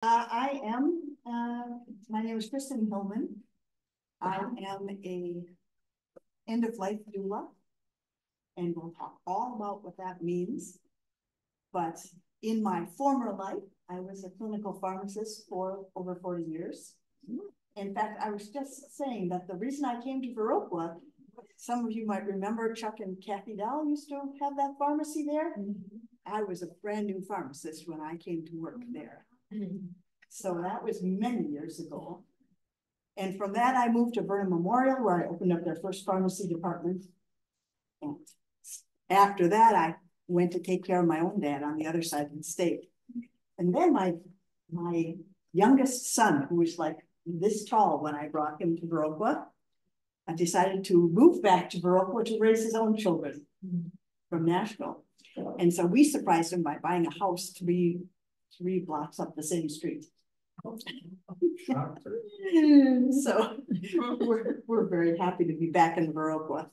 My name is Kristin Hillman. I am a end-of-life doula, and we'll talk all about what that means. But in my former life, I was a clinical pharmacist for over 40 years. In fact, I was just saying that the reason I came to Viroqua, some of you might remember Chuck and Kathy Dowell used to have that pharmacy there. I was a brand new pharmacist when I came to work there. So that was many years ago. And from that, I moved to Vernon Memorial, where I opened up their first pharmacy department. And after that, I went to take care of my own dad on the other side of the state. And then my youngest son, who was like this tall when I brought him to Viroqua, I decided to move back to Viroqua to raise his own children from Nashville. And so we surprised him by buying a house three blocks up the same street. So we're very happy to be back in Viroqua.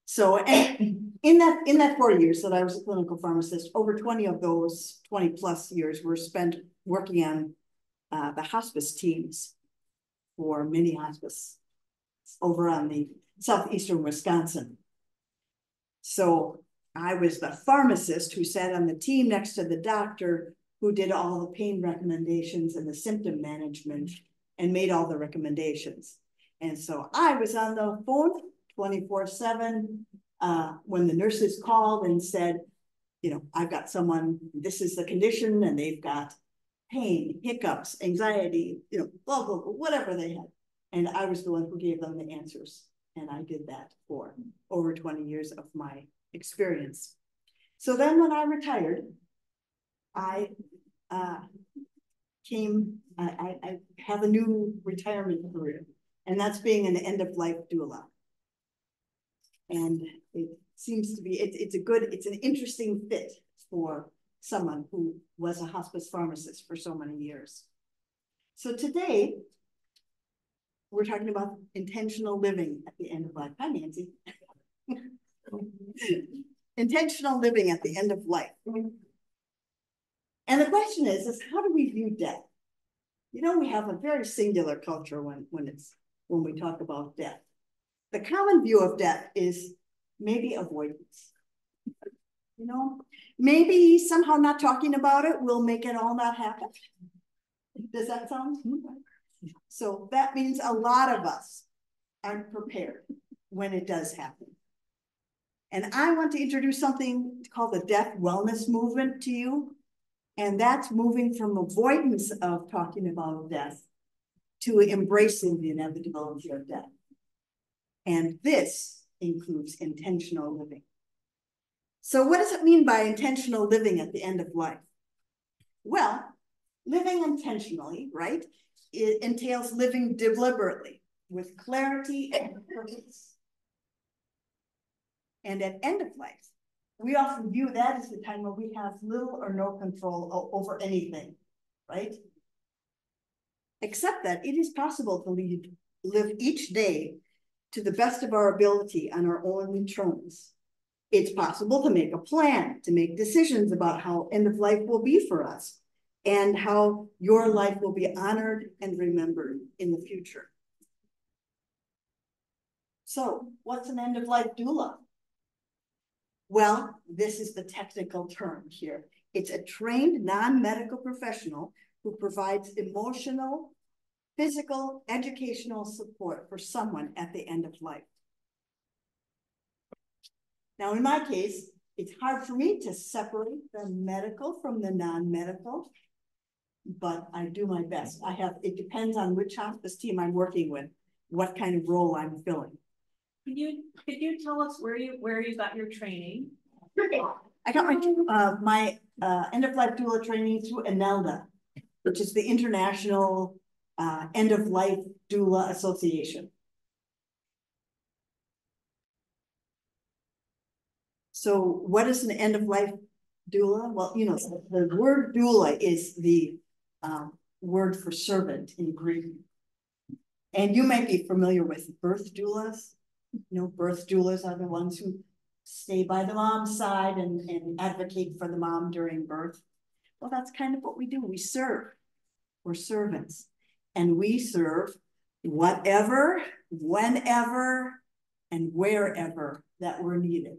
So and in that 40 years that I was a clinical pharmacist, over 20 of those 20 plus years were spent working on the hospice teams for many hospice over on the southeastern Wisconsin. So I was the pharmacist who sat on the team next to the doctor who did all the pain recommendations and the symptom management and made all the recommendations. And so I was on the phone 24/7 when the nurses called and said, you know, I've got someone, this is the condition, and they've got pain, hiccups, anxiety, you know, blah, blah, blah, whatever they had. And I was the one who gave them the answers. And I did that for over 20 years of my experience. So then when I retired, I have a new retirement career, and that's being an end-of-life doula. And it seems to be, it's an interesting fit for someone who was a hospice pharmacist for so many years. So today, we're talking about intentional living at the end of life. Hi, Nancy. Intentional living at the end of life. And the question is how do we view death? You know, we have a very singular culture when we talk about death. The common view of death is maybe avoidance. You know, maybe somehow not talking about it will make it all not happen. Does that sound? So that means a lot of us aren't prepared when it does happen. And I want to introduce something called the death wellness movement to you. And that's moving from avoidance of talking about death to embracing the inevitability of death. And this includes intentional living. So what does it mean by intentional living at the end of life? Well, living intentionally, right? It entails living deliberately with clarity and purpose. And at end of life, we often view that as the time where we have little or no control over anything, right? Except that it is possible to live each day to the best of our ability on our own terms. It's possible to make a plan, to make decisions about how end of life will be for us and how your life will be honored and remembered in the future. So what's an end of life doula? Well, this is the technical term here. It's a trained non-medical professional who provides emotional, physical, educational support for someone at the end of life. Now, in my case, it's hard for me to separate the medical from the non-medical, but I do my best. It depends on which hospice team I'm working with, what kind of role I'm filling. Could you tell us where you got your training? I got my end-of-life doula training through INELDA, which is the International End-of-Life Doula Association. So what is an end-of-life doula? Well, you know, the word doula is the word for servant in Greek. And you might be familiar with birth doulas. You know, birth doulas are the ones who stay by the mom's side and advocate for the mom during birth. Well, that's kind of what we do. We serve. We're servants. And we serve whatever, whenever, and wherever that we're needed.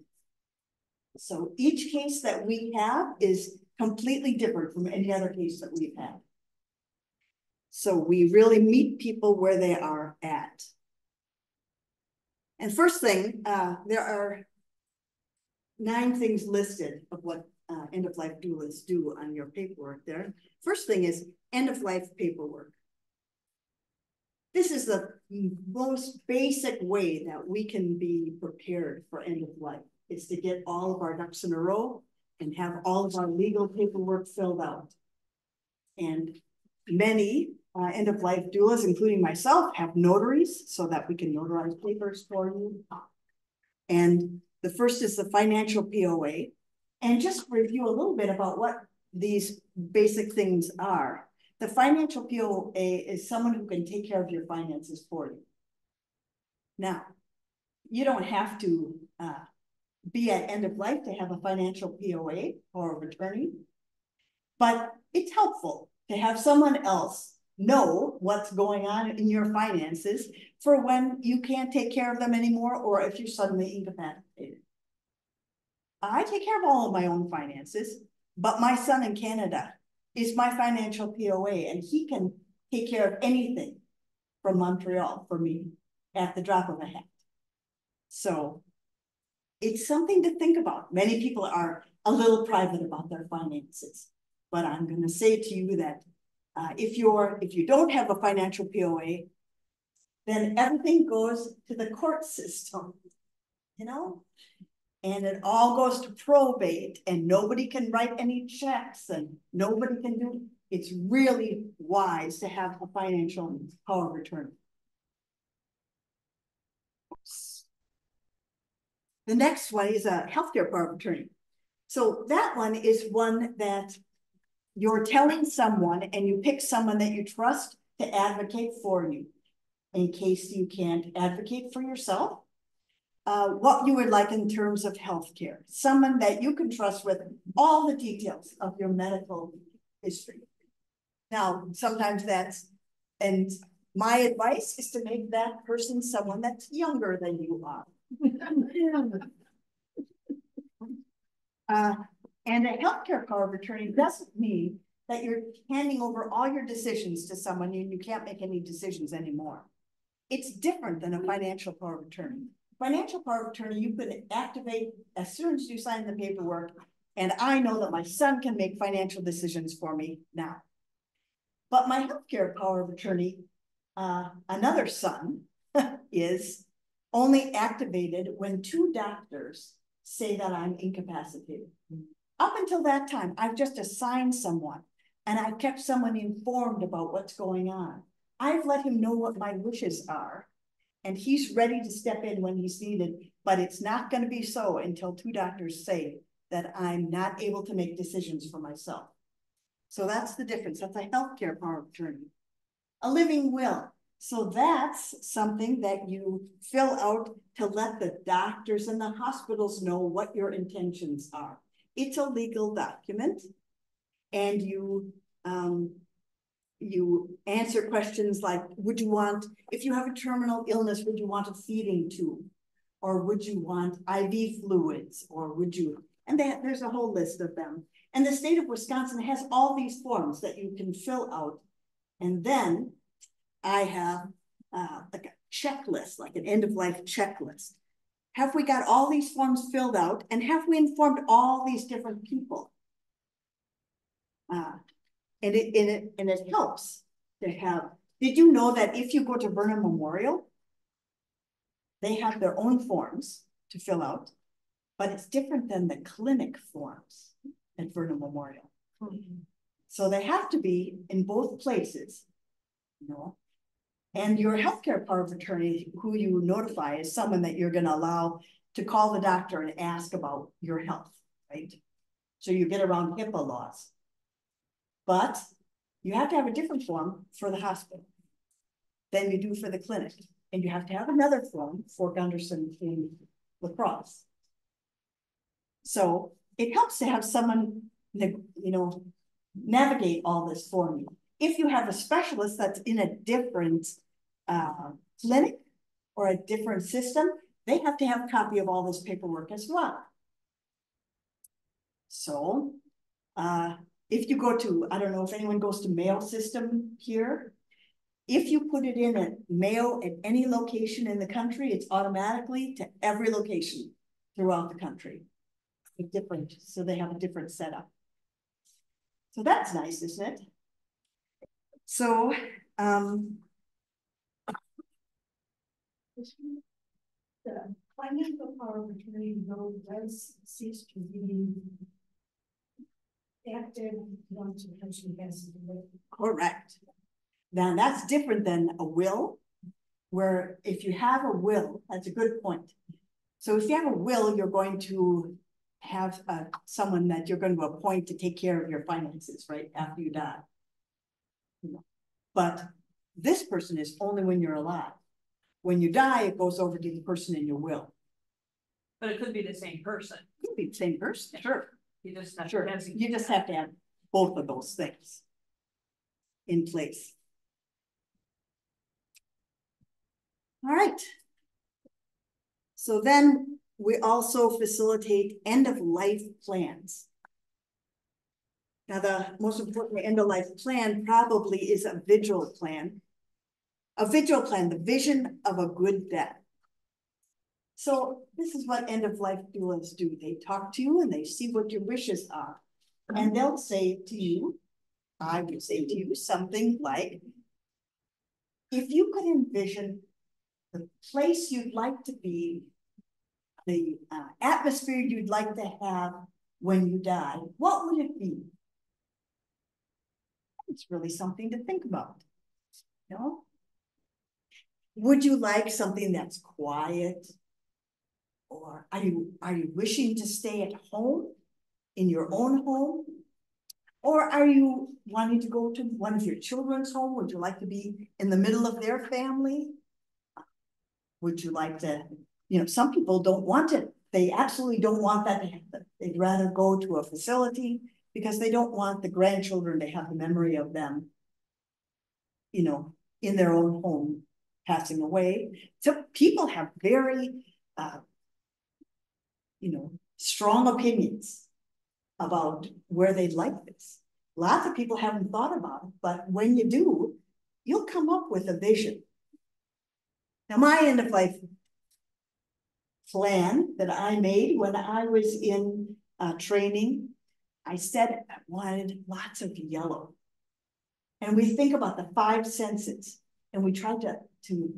So each case that we have is completely different from any other case that we've had. So we really meet people where they are at. And first thing, there are 9 things listed of what end-of-life doulas do on your paperwork there. First thing is end-of-life paperwork. This is the most basic way that we can be prepared for end-of-life, is to get all of our ducks in a row and have all of our legal paperwork filled out. And many end-of-life doulas, including myself, have notaries so that we can notarize papers for you. And the first is the financial POA. And just review a little bit about what these basic things are. The financial POA is someone who can take care of your finances for you. Now, you don't have to be at end of life to have a financial POA or a attorney, but it's helpful to have someone else know what's going on in your finances for when you can't take care of them anymore, or if you're suddenly incapacitated. I take care of all of my own finances, but my son in Canada is my financial POA, and he can take care of anything from Montreal for me at the drop of a hat. So it's something to think about. Many people are a little private about their finances, but I'm going to say to you that if you don't have a financial POA, then everything goes to the court system, you know? And it all goes to probate, and nobody can write any checks, and nobody can do. It's really wise to have a financial power of attorney. The next one is a healthcare power of attorney. So that one is one that you're telling someone, and you pick someone that you trust to advocate for you in case you can't advocate for yourself. What you would like in terms of healthcare, someone that you can trust with all the details of your medical history. Now, sometimes and my advice is to make that person someone that's younger than you are. And a healthcare power of attorney doesn't mean that you're handing over all your decisions to someone and you can't make any decisions anymore. It's different than a financial power of attorney. Financial power of attorney, you could activate as soon as you sign the paperwork, and I know that my son can make financial decisions for me now. But my healthcare power of attorney, another son, is only activated when 2 doctors say that I'm incapacitated. Up until that time, I've just assigned someone, and I've kept someone informed about what's going on. I've let him know what my wishes are, and he's ready to step in when he's needed, but it's not going to be so until 2 doctors say that I'm not able to make decisions for myself. So that's the difference. That's a healthcare power of attorney. A living will. So that's something that you fill out to let the doctors and the hospitals know what your intentions are. It's a legal document, and you answer questions like, would you want, if you have a terminal illness, would you want a feeding tube? Or would you want IV fluids? Or would you, and there's a whole list of them. And the state of Wisconsin has all these forms that you can fill out. And then I have like a checklist, like an end-of-life checklist. Have we got all these forms filled out? And have we informed all these different people? And it helps to have. Did you know that if you go to Vernon Memorial, they have their own forms to fill out, but it's different than the clinic forms at Vernon Memorial. Mm-hmm. So they have to be in both places, you know. And your healthcare power of attorney, who you notify, is someone that you're going to allow to call the doctor and ask about your health, right? So you get around HIPAA laws. But you have to have a different form for the hospital than you do for the clinic. And you have to have another form for Gunderson in La Crosse. So it helps to have someone, you know, navigate all this for you. If you have a specialist that's in a different clinic or a different system, they have to have a copy of all this paperwork as well. So if you go to, I don't know if anyone goes to mail system here, if you put it in a mail at any location in the country, it's automatically to every location throughout the country. It's different, so they have a different setup. So that's nice, isn't it? So, the financial power of attorney though does cease to be active once a person has to live. Correct. Now that's different than a will, where if you have a will, that's a good point. So if you have a will, you're going to have someone that you're going to appoint to take care of your finances, right, after you die. But this person is only when you're alive. When you die, it goes over to the person in your will. But it could be the same person. It could be the same person, sure. You just have sure. to You just have to have both of those things in place. All right. So then we also facilitate end-of-life plans. Now, the most important end-of-life plan probably is a vigil plan. A vigil plan, the vision of a good death. So this is what end-of-life doulas do. They talk to you and they see what your wishes are. And they'll say to you, I would say to you something like, if you could envision the place you'd like to be, the atmosphere you'd like to have when you die, what would it be? It's really something to think about, you know? Would you like something that's quiet? Or are you wishing to stay at home, in your own home? Or are you wanting to go to one of your children's home? Would you like to be in the middle of their family? Would you like to, you know, some people don't want it. They absolutely don't want that to happen. They'd rather go to a facility because they don't want the grandchildren to have the memory of them, you know, in their own home, passing away. So people have very, you know, strong opinions about where they'd like this. Lots of people haven't thought about it, but when you do, you'll come up with a vision. Now, my end of life plan that I made when I was in training, I said I wanted lots of yellow. And we think about the 5 senses, and we tried to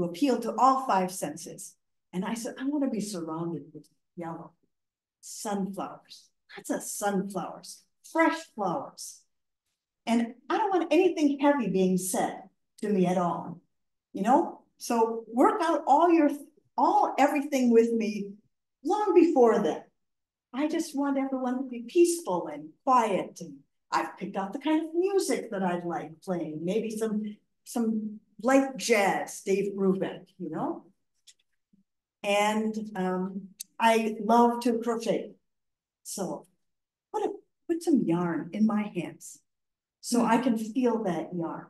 appeal to all 5 senses. And I said, I want to be surrounded with yellow. Sunflowers, lots of sunflowers, fresh flowers. And I don't want anything heavy being said to me at all, you know? So work out everything with me long before that. I just want everyone to be peaceful and quiet. And I've picked out the kind of music that I'd like playing, maybe some light jazz, Dave Brubeck, you know? And I love to crochet. So put some yarn in my hands so I can feel that yarn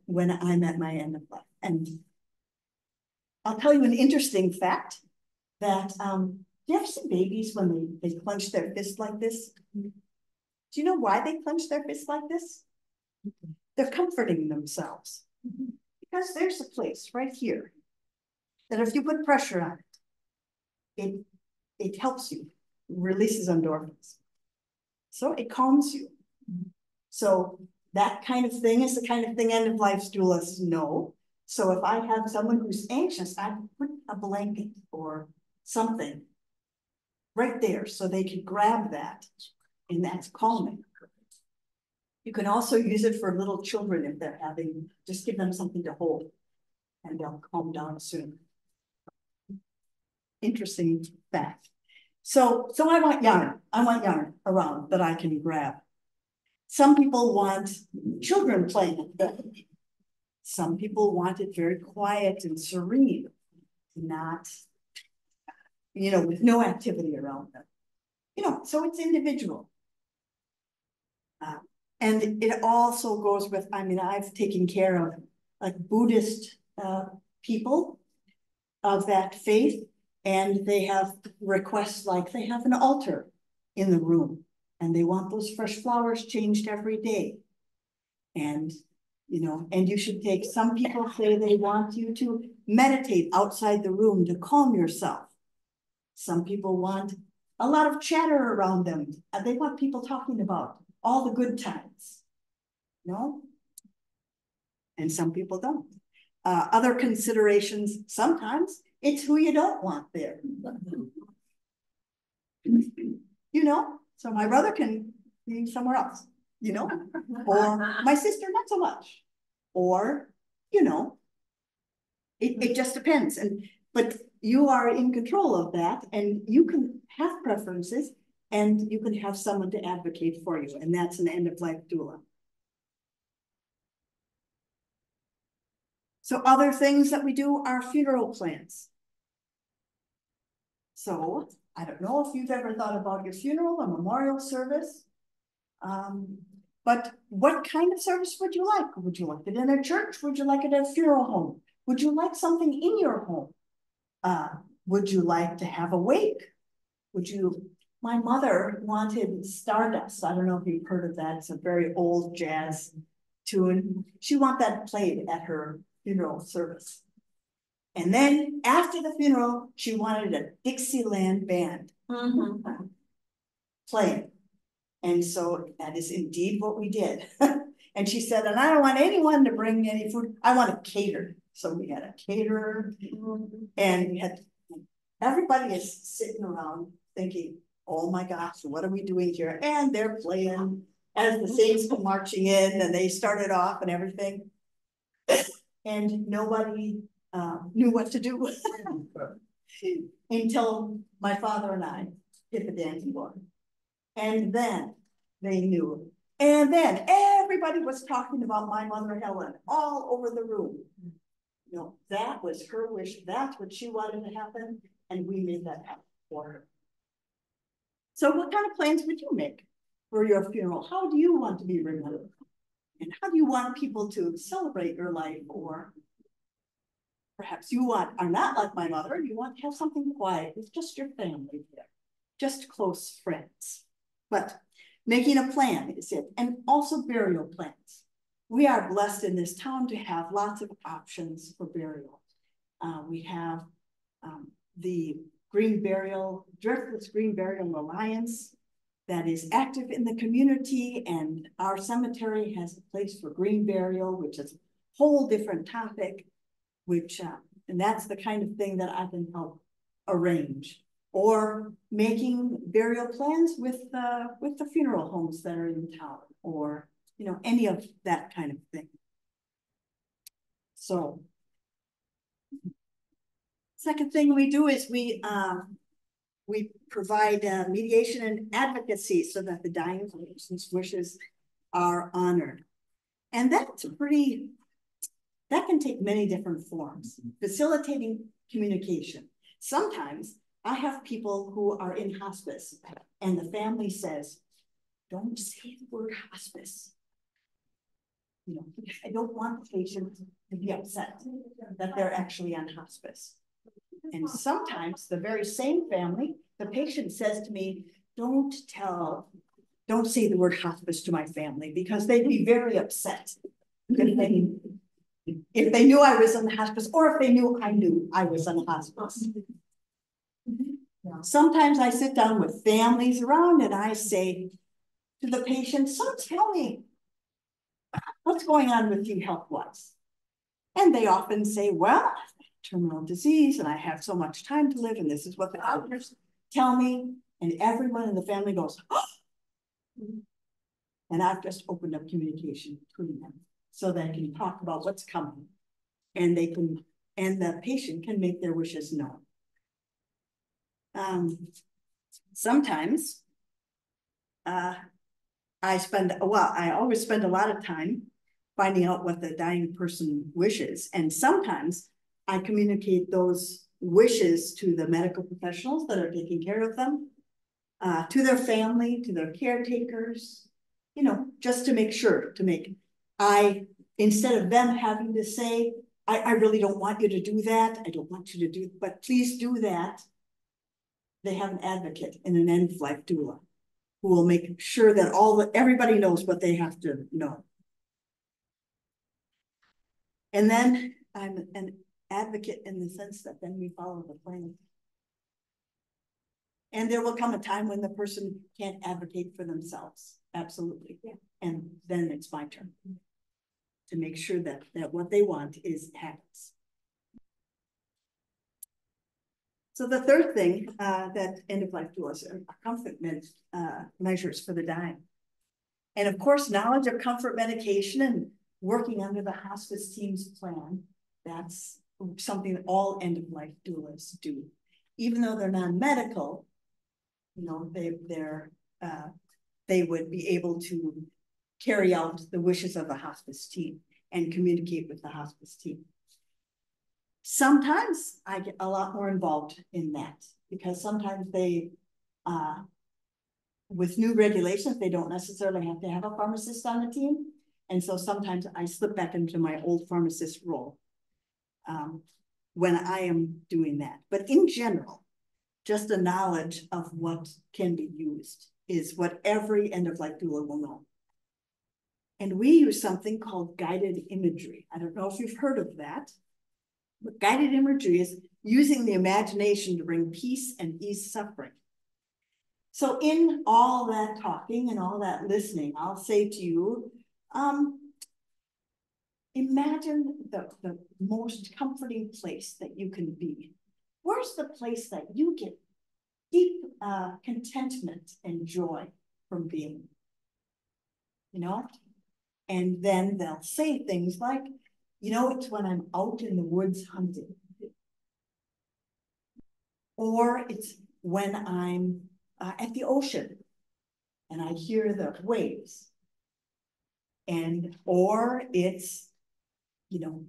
when I'm at my end of life. And I'll tell you an interesting fact that do you ever see babies when they clench their fist like this? Do you know why they clench their fist like this? They're comforting themselves. Because there's a place right here that if you put pressure on it, it helps you, releases endorphins. So it calms you. So that kind of thing is the kind of thing end-of-life doulas know. So if I have someone who's anxious, I put a blanket or something right there so they can grab that, and that's calming. You can also use it for little children if they're just give them something to hold and they'll calm down soon. Interesting fact. So I want yarn around that I can grab. Some people want children playing in bed. Some people want it very quiet and serene, not, you know, with no activity around them. You know, so it's individual. And it also goes with, I mean, I've taken care of like Buddhist people of that faith, and they have requests like they have an altar in the room and they want those fresh flowers changed every day. And, you know, and you should take, some people say they want you to meditate outside the room to calm yourself. Some people want a lot of chatter around them. They want people talking about all the good times, you know? And some people don't. Other considerations, sometimes it's who you don't want there. You know, so my brother can be somewhere else, you know, or my sister not so much, or, you know, it just depends. But you are in control of that, and you can have preferences, and you can have someone to advocate for you, and that's an end-of-life doula. So other things that we do are funeral plans. So I don't know if you've ever thought about your funeral, a memorial service, but what kind of service would you like? Would you like it in a church? Would you like it at a funeral home? Would you like something in your home? Would you like to have a wake? My mother wanted Stardust. I don't know if you've heard of that. It's a very old jazz tune. She wanted that played at her funeral service. And then after the funeral, she wanted a Dixieland band playing. And so that is indeed what we did. And she said, and I don't want anyone to bring any food. I want to cater. So we had a caterer, and we had, everybody is sitting around thinking, oh my gosh, what are we doing here? And they're playing as the saints come marching in, and they started off and everything. And nobody knew what to do until my father and I hit the dancing floor. And then they knew. And then everybody was talking about my mother, Helen, all over the room. You know, that was her wish. That's what she wanted to happen. And we made that happen for her. So what kind of plans would you make for your funeral? How do you want to be remembered? And how do you want people to celebrate your life? Or perhaps you are not like my mother, you want to have something quiet with just your family there, just close friends. But making a plan is it, and also burial plans. We are blessed in this town to have lots of options for burial. We have the Driftless Green Burial Alliance that is active in the community, and our cemetery has a place for green burial, which is a whole different topic, which, and that's the kind of thing that I can help arrange. Or making burial plans with the funeral homes that are in town, or, you know, any of that kind of thing. So, second thing we do is we provide mediation and advocacy so that the dying person's wishes are honored. And that's that can take many different forms. Facilitating communication. Sometimes I have people who are in hospice and the family says, don't say the word hospice. You know, I don't want the patient to be upset that they're actually on hospice. And sometimes the very same family, the patient says to me, don't say the word hospice to my family because they'd be very upset if they knew I was in the hospice, or if they knew I was in the hospice. Sometimes I sit down with families around and I say to the patient, so tell me, what's going on with you health-wise? And they often say, well, terminal disease and I have so much time to live, and this is what the doctors tell me. And everyone in the family goes, oh! And I've just opened up communication between them so they can talk about what's coming, and the patient can make their wishes known. Sometimes I always spend a lot of time finding out what the dying person wishes, and sometimes I communicate those wishes to the medical professionals that are taking care of them, to their family, to their caretakers, you know, just to make sure, instead of them having to say, I really don't want you to do that. I don't want you to do, but please do that. They have an advocate and an end-of-life doula who will make sure that everybody knows what they have to know. And then I'm an advocate in the sense that then we follow the plan. And there will come a time when the person can't advocate for themselves. Absolutely. Yeah. And then it's my turn to make sure that what they want happens. So the third thing that end-of-life doulas are comfort measures for the dying. And of course, knowledge of comfort medication and working under the hospice team's plan, that's something that all end-of-life doulas do. Even though they're non-medical, you know, they would be able to carry out the wishes of the hospice team and communicate with the hospice team. Sometimes I get a lot more involved in that because sometimes with new regulations, they don't necessarily have to have a pharmacist on the team. And so sometimes I slip back into my old pharmacist role when I am doing that. But in general, just a knowledge of what can be used is what every end-of-life doula will know. And we use something called guided imagery. I don't know if you've heard of that, but guided imagery is using the imagination to bring peace and ease suffering. So in all that talking and all that listening, I'll say to you, imagine the most comforting place that you can be. Where's the place that you get deep contentment and joy from being? You know? And then they'll say things like, you know, it's when I'm out in the woods hunting. Or it's when I'm at the ocean and I hear the waves. Or it's, you know,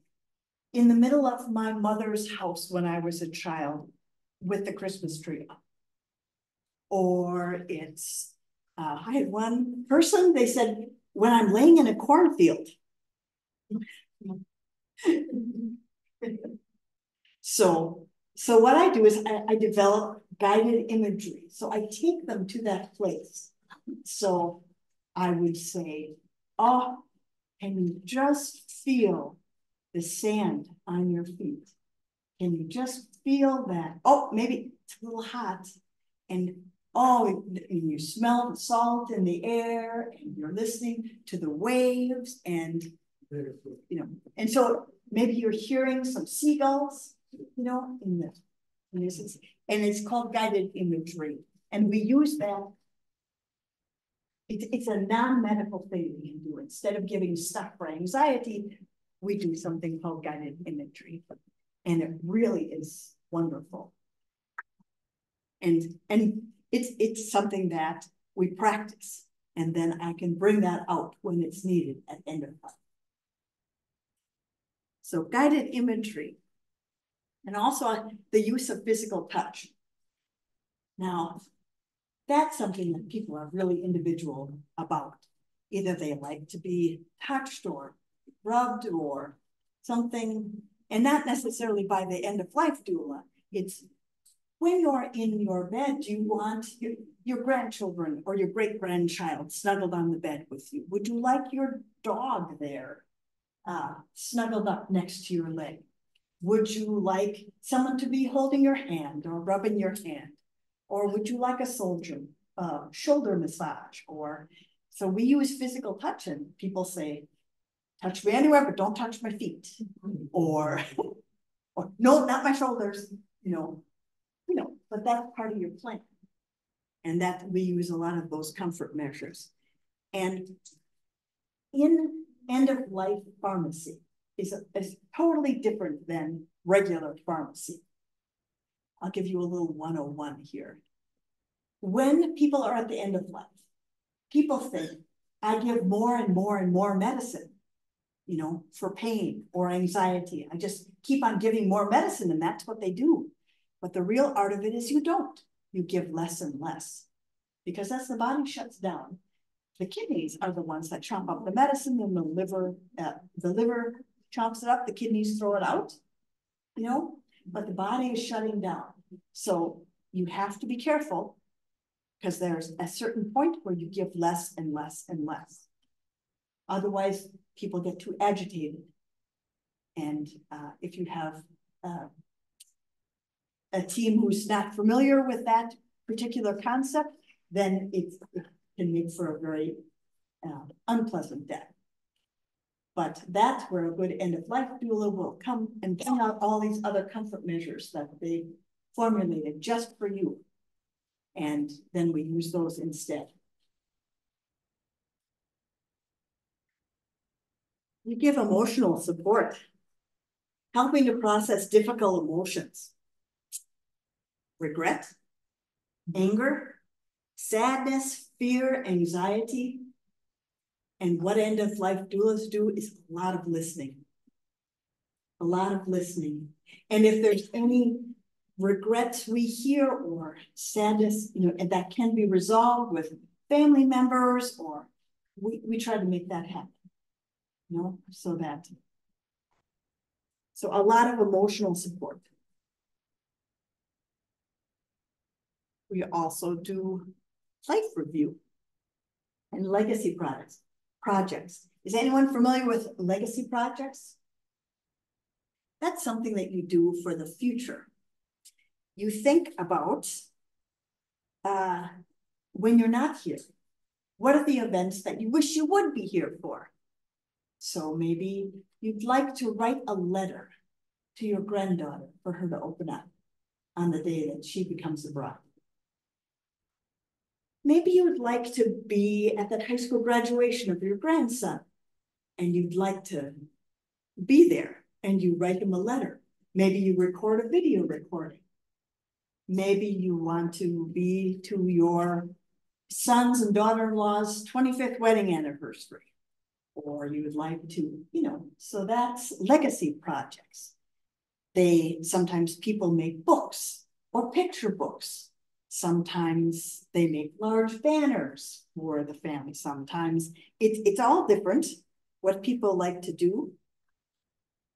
in the middle of my mother's house when I was a child with the Christmas tree up. Or it's, I had one person, they said, when I'm laying in a cornfield. So what I do is I develop guided imagery. So I take them to that place. So I would say, oh, can you just feel the sand on your feet? Can you just feel that? Oh, maybe it's a little hot. And oh, and you smell the salt in the air and you're listening to the waves and, you know, and so maybe you're hearing some seagulls, you know, and it's called guided imagery. And we use that. It's a non-medical thing we can do. Instead of giving stuff for anxiety, we do something called guided imagery. And it really is wonderful. And it's something that we practice. And then I can bring that out when it's needed at end of life. So guided imagery. And also the use of physical touch. Now, that's something that people are really individual about. Either they like to be touched or rubbed or something, and not necessarily by the end-of-life doula. It's when you're in your bed, you want your grandchildren or your great-grandchild snuggled on the bed with you. Would you like your dog there, snuggled up next to your leg? Would you like someone to be holding your hand or rubbing your hand? Or would you like a shoulder massage? So we use physical touch and people say, touch me anywhere, but don't touch my feet. Or no, not my shoulders, you know, but that's part of your plan. And that we use a lot of those comfort measures. And in end-of-life pharmacy is totally different than regular pharmacy. I'll give you a little 101 here. When people are at the end of life, people think, I give more and more and more medicine, you know, for pain or anxiety. I just keep on giving more medicine and that's what they do. But the real art of it is you don't. You give less and less. Because as the body shuts down, The kidneys are the ones that chomp up the medicine, and the liver chomps it up, the kidneys throw it out, you know, but the body is shutting down. So you have to be careful, because there's a certain point where you give less and less and less. Otherwise, people get too agitated. And if you have a team who's not familiar with that particular concept, then it can make for a very unpleasant death. But that's where a good end-of-life doula will come and bring out all these other comfort measures that they formulated just for you. And then we use those instead. We give emotional support, helping to process difficult emotions. Regret, anger, sadness, fear, anxiety. And what end-of-life doulas do is a lot of listening. A lot of listening. And if there's any regrets we hear or sadness, you know, and that can be resolved with family members, or we try to make that happen. You know, so a lot of emotional support. We also do life review and legacy projects. Is anyone familiar with legacy projects? That's something that you do for the future. You think about when you're not here. What are the events that you wish you would be here for? So maybe you'd like to write a letter to your granddaughter for her to open up on the day that she becomes a bride. Maybe you would like to be at that high school graduation of your grandson, and you'd like to be there, and you write him a letter. Maybe you record a video recording. Maybe you want to be to your son's and daughter-in-law's 25th wedding anniversary, or you would like to, you know, so that's legacy projects. Sometimes people make books or picture books. Sometimes they make large banners for the family. Sometimes it's all different what people like to do.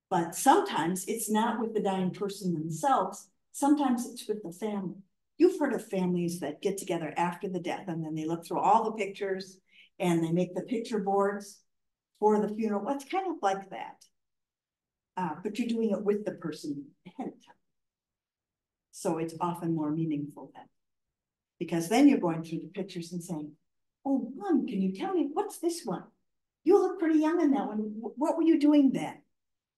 But sometimes it's not with the dying person themselves. Sometimes it's with the family. You've heard of families that get together after the death, and then they look through all the pictures and they make the picture boards for the funeral. Well, it's kind of like that. But you're doing it with the person ahead of time. So it's often more meaningful then. Because then you're going through the pictures and saying, oh, Mom, can you tell me, what's this one? You look pretty young in that one. What were you doing then?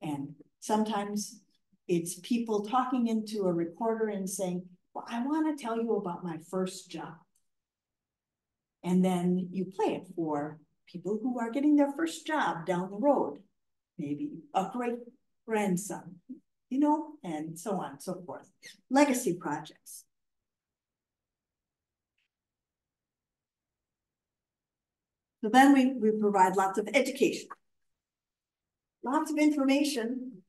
And sometimes it's people talking into a recorder and saying, well, I want to tell you about my first job. And then you play it for people who are getting their first job down the road, maybe a great grandson, you know, and so on and so forth. Legacy projects. So then we provide lots of education, lots of information,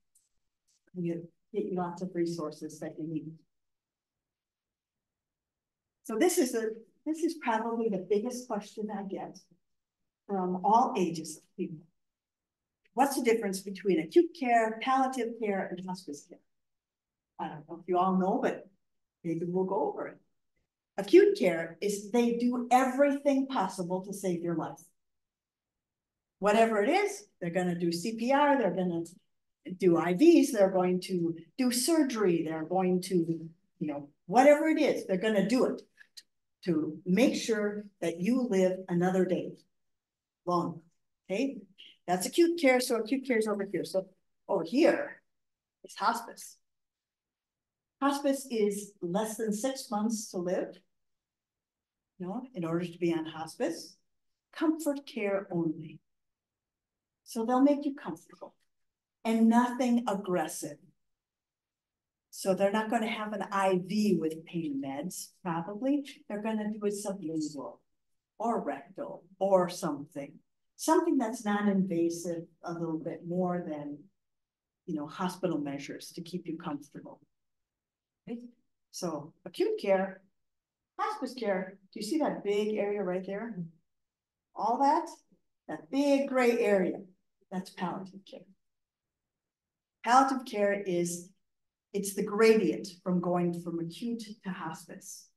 and you get you lots of resources that you need. So this is probably the biggest question I get from all ages of people. What's the difference between acute care, palliative care, and hospice care? I don't know if you all know, but maybe we'll go over it. Acute care is they do everything possible to save your life. Whatever it is, they're going to do CPR, they're going to do IVs, they're going to do surgery, they're going to, you know, whatever it is, they're going to do it to make sure that you live another day long. Okay, that's acute care. So acute care is over here. So over here is hospice. Hospice is less than 6 months to live, you know, in order to be on hospice. Comfort care only. So they'll make you comfortable and nothing aggressive. So they're not going to have an IV with pain meds, probably. They're going to do it sublingual or rectal or something. Something that's non-invasive a little bit more than, you know, hospital measures to keep you comfortable. Okay? So acute care, hospice care, do you see that big area right there? all that big gray area, that's palliative care. Palliative care it's the gradient from going from acute to hospice.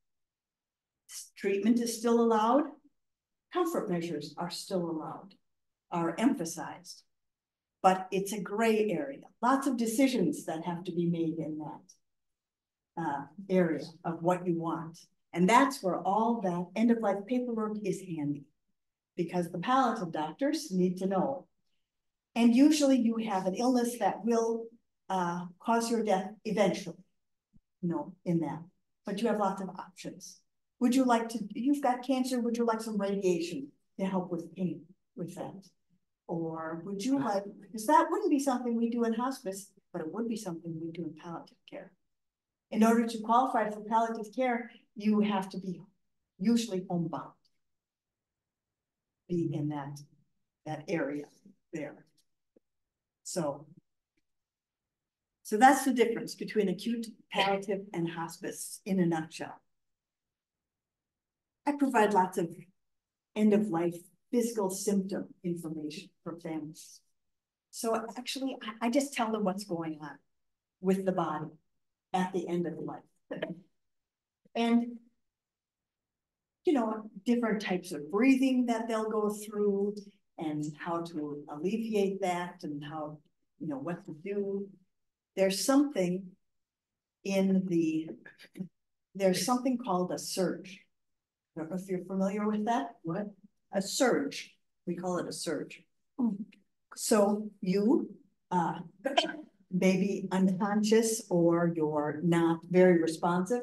Treatment is still allowed. Comfort measures are still allowed, are emphasized, but it's a gray area. Lots of decisions that have to be made in that area of what you want. And that's where all that end-of-life paperwork is handy, because the palliative doctors need to know. And usually you have an illness that will cause your death eventually, in that, but you have lots of options. Would you like to, you've got cancer, would you like some radiation to help with pain with that? Or would you like, because that wouldn't be something we do in hospice, but it would be something we do in palliative care. In order to qualify for palliative care, you have to be usually homebound. Be in that area there. So that's the difference between acute, palliative, and hospice in a nutshell. I provide lots of end-of-life physical symptom information for families. So actually, I just tell them what's going on with the body at the end of life. And, different types of breathing that they'll go through and how to alleviate that and how, what to do. There's something called a surge. I don't know if you're familiar with that. What? A surge. We call it a surge. So you may be unconscious or you're not very responsive,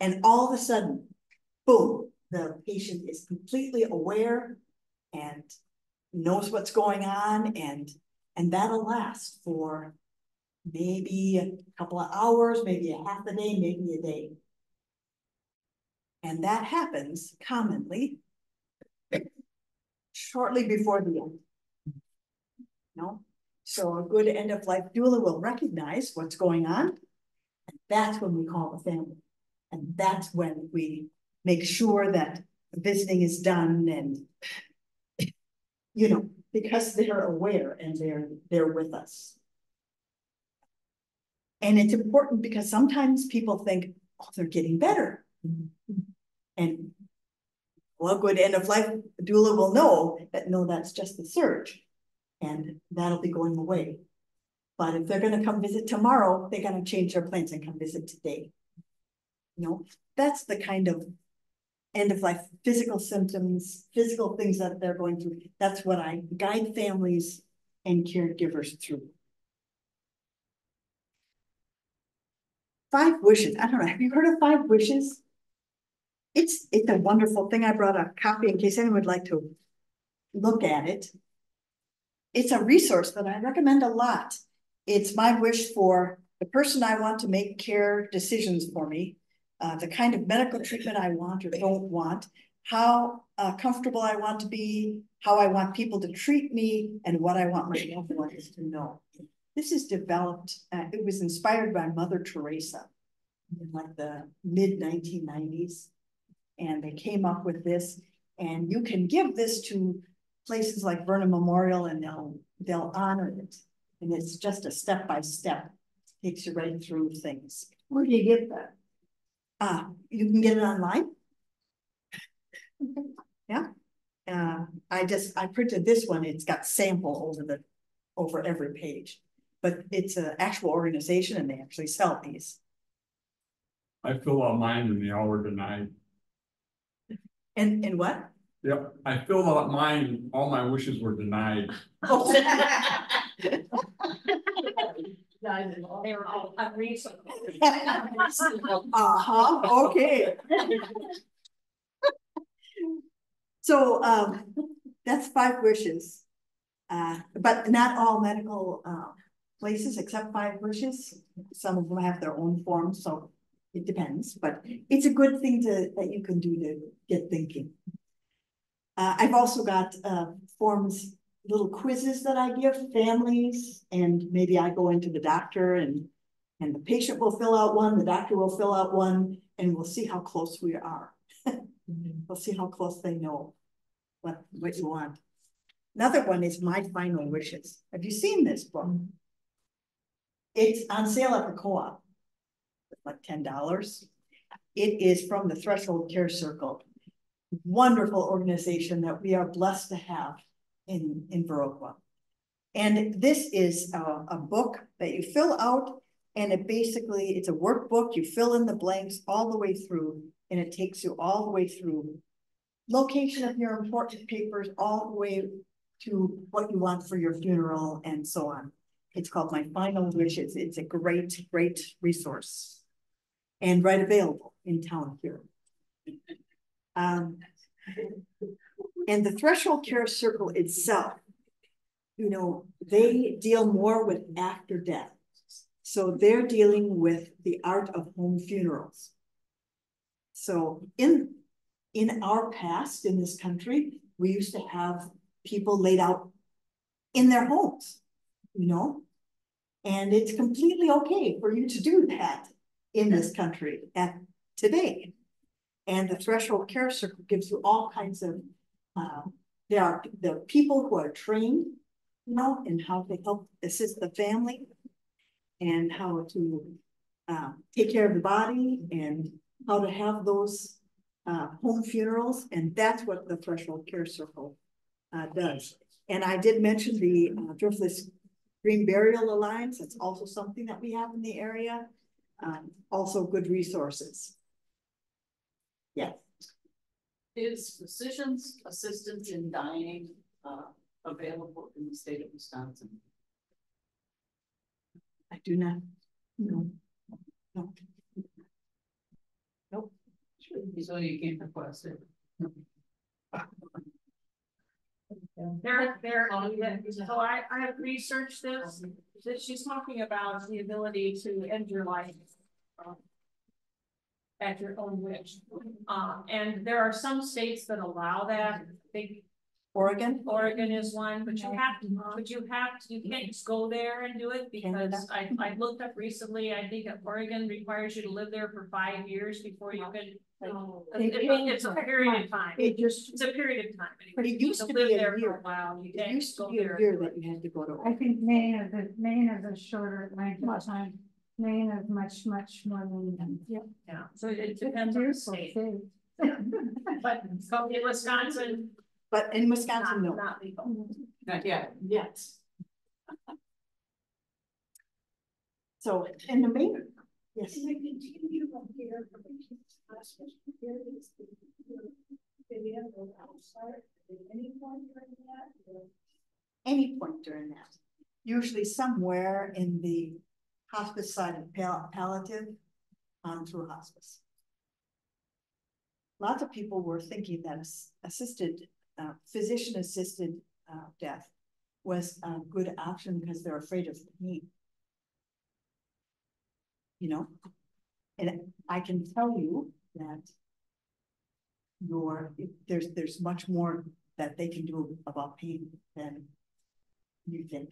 and all of a sudden, boom, the patient is completely aware and knows what's going on, and that'll last for maybe a couple of hours, maybe a half a day, maybe a day. And that happens commonly shortly before the end. So a good end-of-life doula will recognize what's going on, and that's when we call the family. And that's when we make sure that the visiting is done, and because they're aware and they're with us. And it's important because sometimes people think, oh, they're getting better. And well, good end-of-life doula will know that no, that's just the surge, and that'll be going away. But if they're going to come visit tomorrow, they're going to change their plans and come visit today. That's the kind of end-of-life physical symptoms, physical things that they're going through. That's what I guide families and caregivers through. 5 wishes. I don't know. Have you heard of 5 wishes? It's a wonderful thing. I brought a copy in case anyone would like to look at it. It's a resource that I recommend a lot. It's my wish for the person I want to make care decisions for me, the kind of medical treatment I want or don't want, how comfortable I want to be, how I want people to treat me, and what I want my loved ones to know. This is developed, it was inspired by Mother Teresa in like the mid-1990s. And they came up with this, and you can give this to places like Vernon Memorial, and they'll honor it. And it's just a step-by-step, takes you right through things. Where do you get that? You can get it online. Yeah. I printed this one. It's got sample over every page, but it's an actual organization, and they actually sell these. I fill out mine in the hour denied. And what? Yep, I filled out mine, all my wishes were denied. Oh. They were all unreasonable. Okay. So that's 5 wishes, but not all medical places accept 5 wishes. Some of them have their own forms, so it depends. But it's a good thing that you can do to get thinking. I've also got forms, little quizzes that I give families, and maybe I go into the doctor and the patient will fill out one, the doctor will fill out one, and we'll see how close we are. We'll see how close they know what you want. Another one is My Final Wishes. Have you seen this book? It's on sale at the co-op, like $10. It is from the Threshold Care Circle. Wonderful organization that we are blessed to have in Viroqua. And this is a book that you fill out, and it's a workbook. You fill in the blanks all the way through, and it takes you all the way through location of your important papers, all the way to what you want for your funeral and so on. It's called My Final Wishes. It's a great, great resource and right available in town here. And the Threshold Care Circle itself, you know, they deal more with after death. So they're dealing with the art of home funerals. So in our past in this country, we used to have people laid out in their homes, you know, and it's completely okay for you to do that in this country today. And the Threshold Care Circle gives you all kinds of, there are the people who are trained, you know, in how to help assist the family and how to take care of the body and how to have those home funerals. And that's what the Threshold Care Circle does. And I did mention the Driftless Green Burial Alliance. That's also something that we have in the area. Also good resources. Yeah. Is physician's assistance in dying available in the state of Wisconsin? I do not. No. No. Nope. So you can't request it. So I have researched this, that she's talking about the ability to end your life at your own wish. And there are some states that allow that. Oregon is one, but you can't just go there and do it, because I looked up recently, I think that Oregon requires you to live there for 5 years before you can. It's a period of time. It's a period of time. But it used to live be there a year. for a while. You It used to go be a there. year that you had to go to. I think Maine is a shorter length of time. Maine is much more than. Yeah. So it depends on the state. But in Wisconsin. But in Wisconsin, no. Not legal. Not yet. Yes. So in the main, yes. Can I continue on here? Any point during that? Any point during that. Usually somewhere in the hospice side of palliative through hospice. Lots of people were thinking that physician-assisted death was a good option because they're afraid of pain. You know, and I can tell you that there's much more that they can do about pain than you think.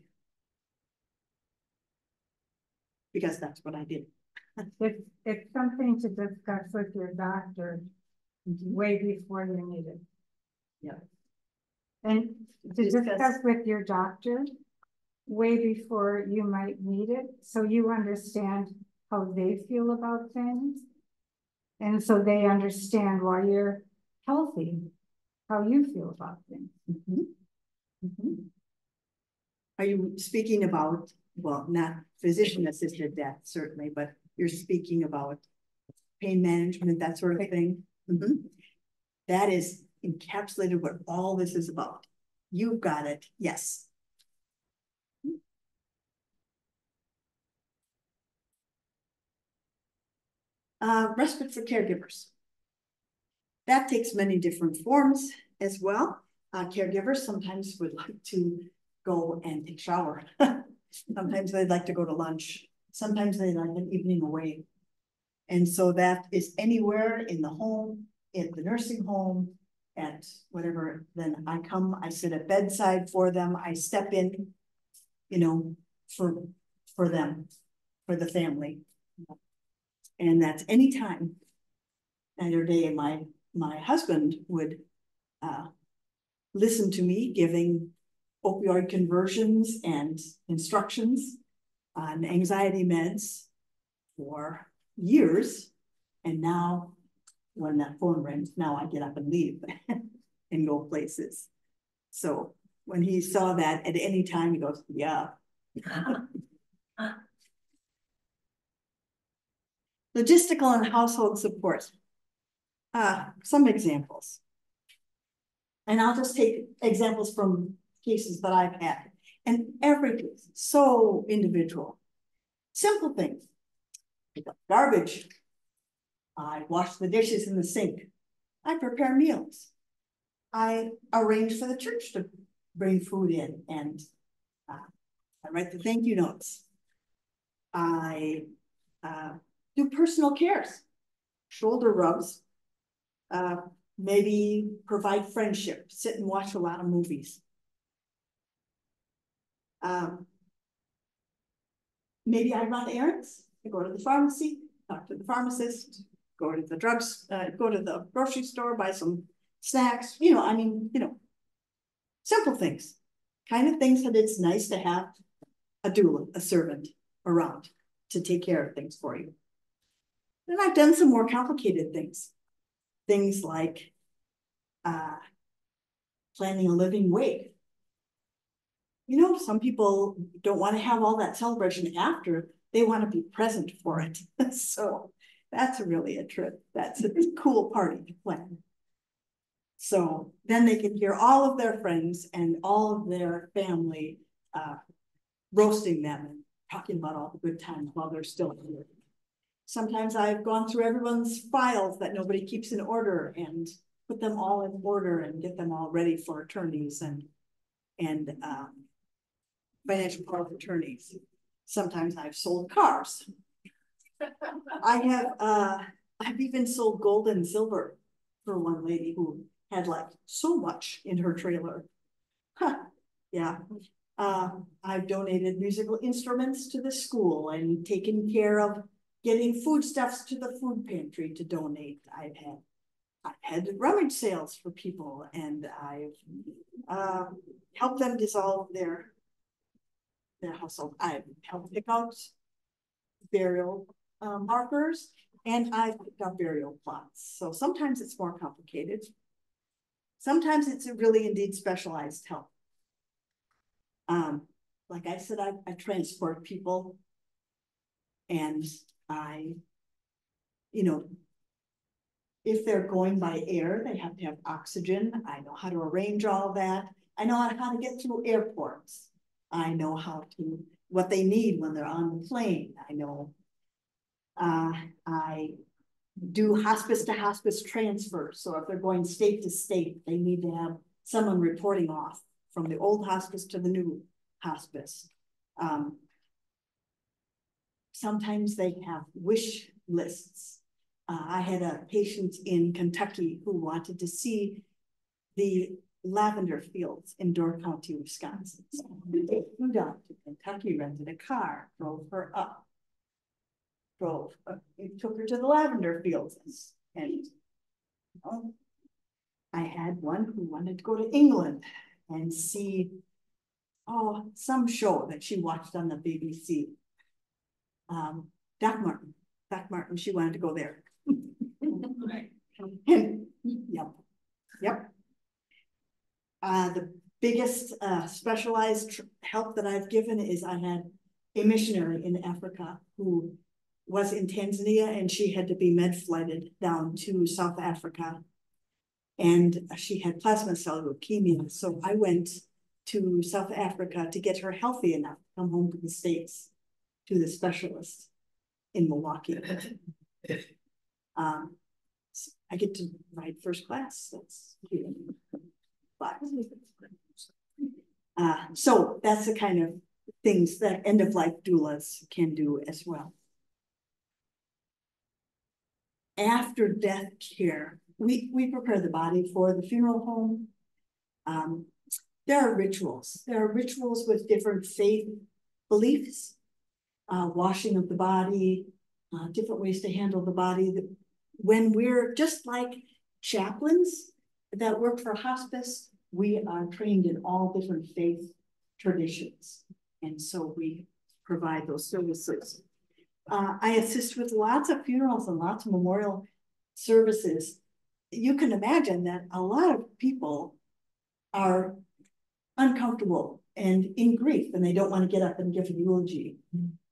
Because that's what I did. It's something to discuss with your doctor way before you need it. Yeah. And to discuss with your doctor way before you might need it, so you understand how they feel about things. And so they understand why you're healthy, how you feel about things. Are you speaking about, well, not physician-assisted death, certainly, but you're speaking about pain management, that sort of thing? That is encapsulated what all this is about. You've got it, yes. Respite for caregivers. That takes many different forms as well. Caregivers sometimes would like to go and take a shower. Sometimes they'd like to go to lunch. Sometimes they like an evening away. And so that is anywhere in the home, in the nursing home, at whatever. Then I come, I sit at bedside for them. I step in, you know, for them, for the family. And that's anytime. Another day, my husband would listened to me giving opioid conversions and instructions on anxiety meds for years. And now when that phone rings, now I get up and leave and go places. So when he saw that at any time, he goes, yeah. Logistical and household support. Some examples. And I'll just take examples from cases that I've had. And every case, so individual. Simple things. Pick up garbage. I wash the dishes in the sink. I prepare meals. I arrange for the church to bring food in, and I write the thank you notes. I do personal cares, shoulder rubs, maybe provide friendship, sit and watch a lot of movies. Maybe I run errands. I go to the pharmacy, talk to the pharmacist, go to the go to the grocery store, buy some snacks, simple things, kind of things that it's nice to have a doula, a servant around to take care of things for you. Then I've done some more complicated things. Things like planning a living wake. Some people don't want to have all that celebration after, they want to be present for it. So that's really a trip. That's a cool party to plan. So then they can hear all of their friends and all of their family roasting them and talking about all the good times while they're still here. Sometimes I've gone through everyone's files that nobody keeps in order and put them all in order and get them all ready for attorneys and financial power of attorneys. Sometimes I've sold cars. I've even sold gold and silver for one lady who had like so much in her trailer. Yeah. I've donated musical instruments to the school and taken care of getting foodstuffs to the food pantry to donate. I've had rummage sales for people, and I've helped them dissolve their household. I've helped pick out burial markers, and I've picked out burial plots. So sometimes it's more complicated. Sometimes it's really indeed specialized help. Like I said, I transport people, and if they're going by air, they have to have oxygen. I know how to arrange all that. I know how to get through airports. I know what they need when they're on the plane. I know I do hospice to hospice transfers. So if they're going state to state, they need to have someone reporting off from the old hospice to the new hospice. Sometimes they have wish lists. I had a patient in Kentucky who wanted to see the lavender fields in Door County, Wisconsin. So they flew down to Kentucky, rented a car, drove her up, took her to the lavender fields. And I had one who wanted to go to England and see some show that she watched on the BBC. Doc Martin, she wanted to go there. Yep. The biggest specialized help that I've given is I had a missionary in Africa who was in Tanzania, and she had to be med flighted down to South Africa, and she had plasma cell leukemia. So I went to South Africa to get her healthy enough to come home to the States to the specialist in Milwaukee. I get to ride first class. That's so that's the kind of things that end-of-life doulas can do as well. After death care, we prepare the body for the funeral home. There are rituals. There are rituals with different faith beliefs, washing of the body, different ways to handle the body. When we're just like chaplains that work for hospice, we are trained in all different faith traditions. And so we provide those services. I assist with lots of funerals and lots of memorial services. You can imagine that a lot of people are uncomfortable and in grief, and they don't want to get up and give a eulogy.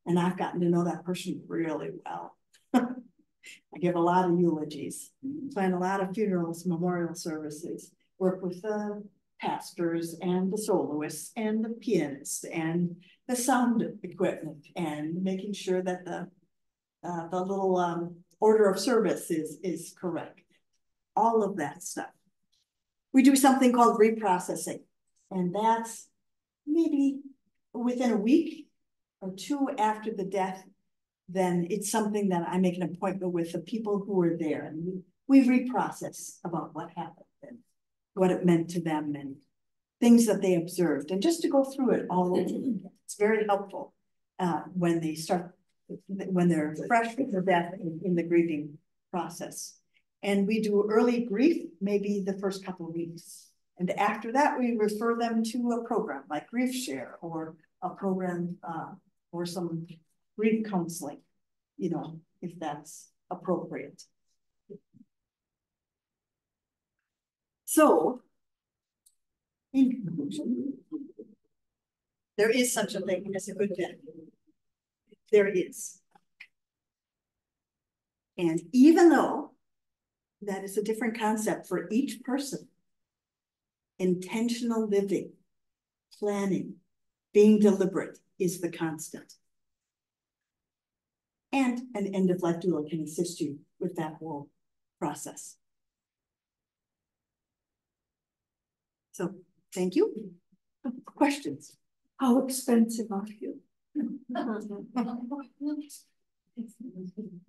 And I've gotten to know that person really well. I give a lot of eulogies, plan a lot of funerals, memorial services, work with the pastors and the soloists and the pianists and the sound equipment, and making sure that the little order of service is correct. All of that stuff. We do something called reprocessing, and that's maybe within a week or two after the death. Then it's something that I make an appointment with the people who were there, and we reprocess about what happened and what it meant to them and things that they observed, and just to go through it all over again. It's very helpful when they're fresh with the death in the grieving process. And we do early grief, maybe the first couple of weeks. And after that, we refer them to a program like Grief Share, or a program or some grief counseling, you know, if that's appropriate. So, in conclusion, there is such a thing as a good death. There is. And even though that is a different concept for each person, intentional living, planning, being deliberate is the constant. And an end-of-life doula can assist you with that whole process. So, thank you. Questions? How expensive are you?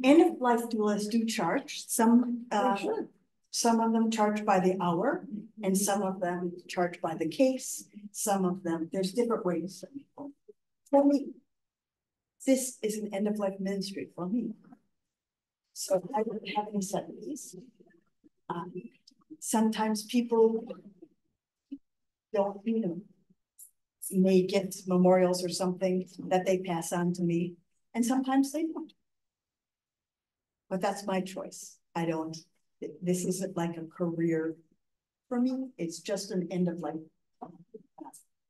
End-of-life doulas do charge. Some of them charge by the hour, and some of them charge by the case. Some of them, there's different ways. For me, this is an end-of-life ministry for me. So I don't have any subsidies. Sometimes people don't, you know, may get memorials or something that they pass on to me, and sometimes they don't. But that's my choice. I don't, this isn't like a career for me. It's just an end-of-life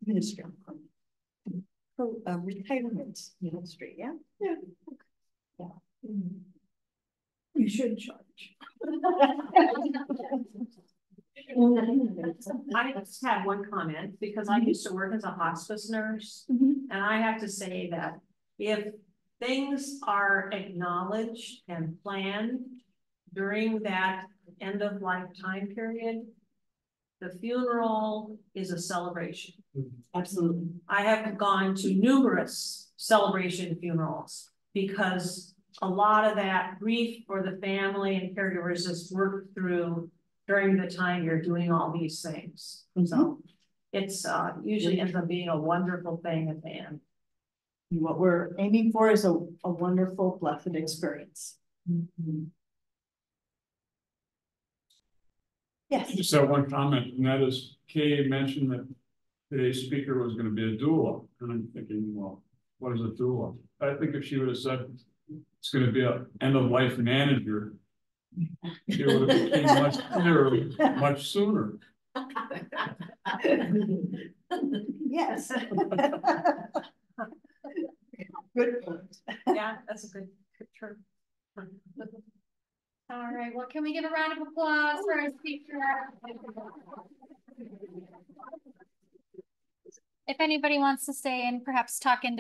ministry. Retirement ministry, yeah? Yeah. Yeah. You should charge. I just have one comment, because I used to work as a hospice nurse, and I have to say that if things are acknowledged and planned during that end of life time period, the funeral is a celebration. Absolutely. I have gone to numerous celebration funerals because a lot of that grief for the family and caregivers is worked through during the time you're doing all these things. So it's usually ends up being a wonderful thing at the end. What we're aiming for is a wonderful, blessed experience. Yes. Just have one comment, and that is Kay mentioned that today's speaker was going to be a doula. And I'm thinking, well, what is a doula? I think if she would have said it's going to be an end-of-life manager, it would have become much clearer, much sooner. Yes. Good point. Yeah, that's a good term. All right, well, can we give a round of applause for our speaker? If anybody wants to stay and perhaps talk into